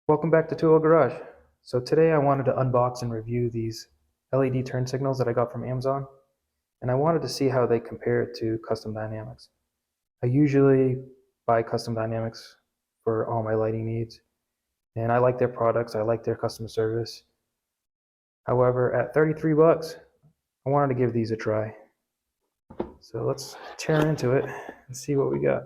Welcome back to Tool Garage. So today I wanted to unbox and review these LED turn signals that I got from Amazon, and I wanted to see how they compare to Custom Dynamics. I usually buy Custom Dynamics for all my lighting needs, and I like their products, I like their customer service. However, at 33 bucks, I wanted to give these a try. So let's tear into it and see what we got.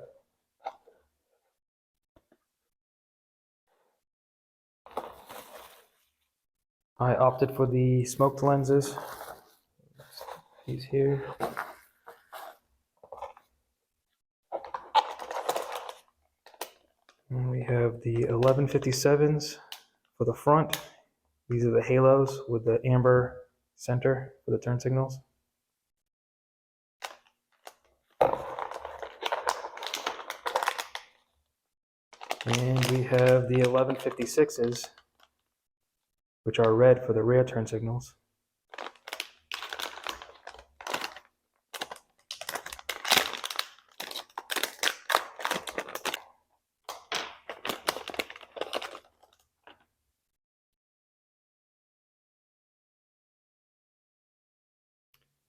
I opted for the smoked lenses, these here. And we have the 1157s for the front. These are the halos with the amber center for the turn signals. And we have the 1156s, which are red for the rear turn signals.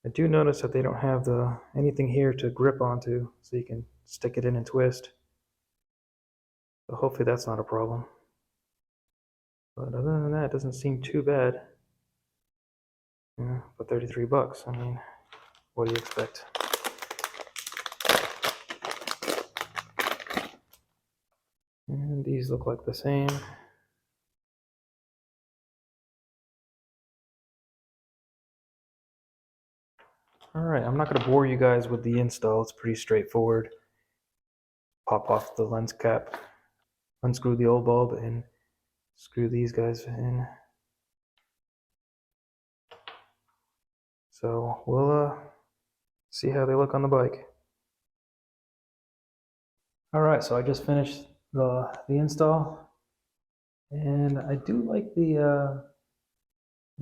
I do notice that they don't have anything here to grip onto, so you can stick it in and twist. So hopefully that's not a problem. But other than that, it doesn't seem too bad. Yeah, for 33 bucks, I mean, what do you expect? And these look like the same. Alright, I'm not going to bore you guys with the install, it's pretty straightforward. Pop off the lens cap, unscrew the old bulb, and screw these guys in. So we'll see how they look on the bike. Alright, so I just finished the install, and I do like the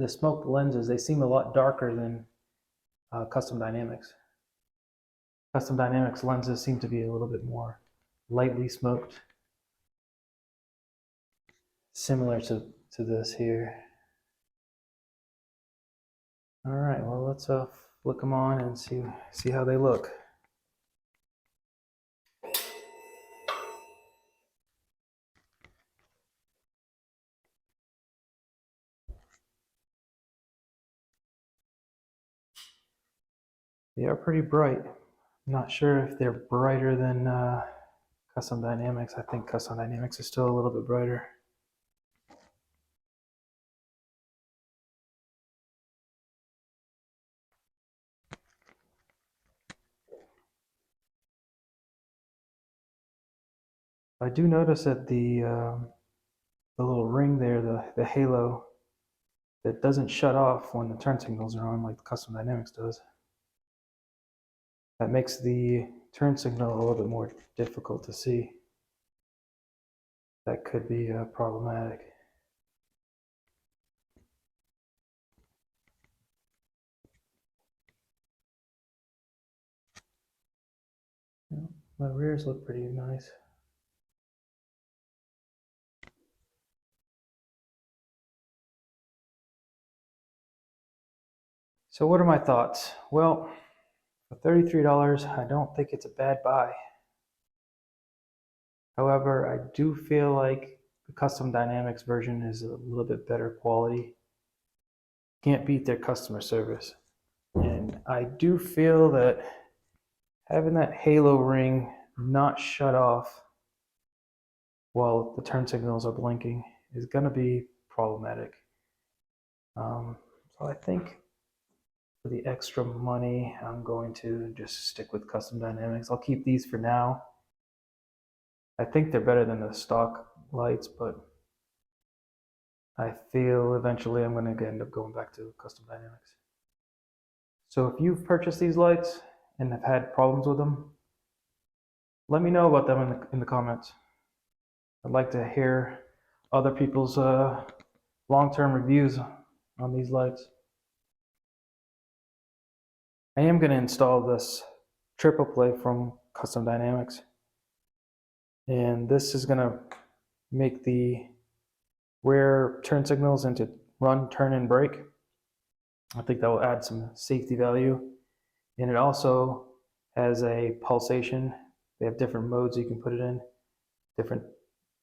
smoked lenses. They seem a lot darker than Custom Dynamics. Custom Dynamics lenses seem to be a little bit more lightly smoked, similar to this here. All right, well, let's flick them on and see how they look. They are pretty bright. I'm not sure if they're brighter than Custom Dynamics. I think Custom Dynamics is still a little bit brighter. I do notice that the little ring there, the halo, that doesn't shut off when the turn signals are on like the Custom Dynamics does. That makes the turn signal a little bit more difficult to see. That could be problematic. My rears look pretty nice. So what are my thoughts? Well, for $33, I don't think it's a bad buy. However, I do feel like the Custom Dynamics version is a little bit better quality. Can't beat their customer service. And I do feel that having that halo ring not shut off while the turn signals are blinking is going to be problematic. So I think for the extra money, I'm going to just stick with Custom Dynamics. I'll keep these for now. I think they're better than the stock lights, but I feel eventually I'm going to end up going back to Custom Dynamics. So if you've purchased these lights and have had problems with them, let me know about them in the comments. I'd like to hear other people's long-term reviews on these lights. I am going to install this triple play from Custom Dynamics, and this is going to make the rear turn signals into run, turn, and brake. I think that will add some safety value. And it also has a pulsation. They have different modes you can put it in, different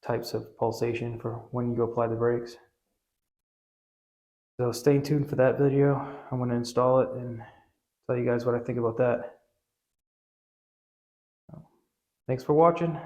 types of pulsation for when you go apply the brakes. So stay tuned for that video. I'm going to install it and tell you guys what I think about that. Thanks for watching.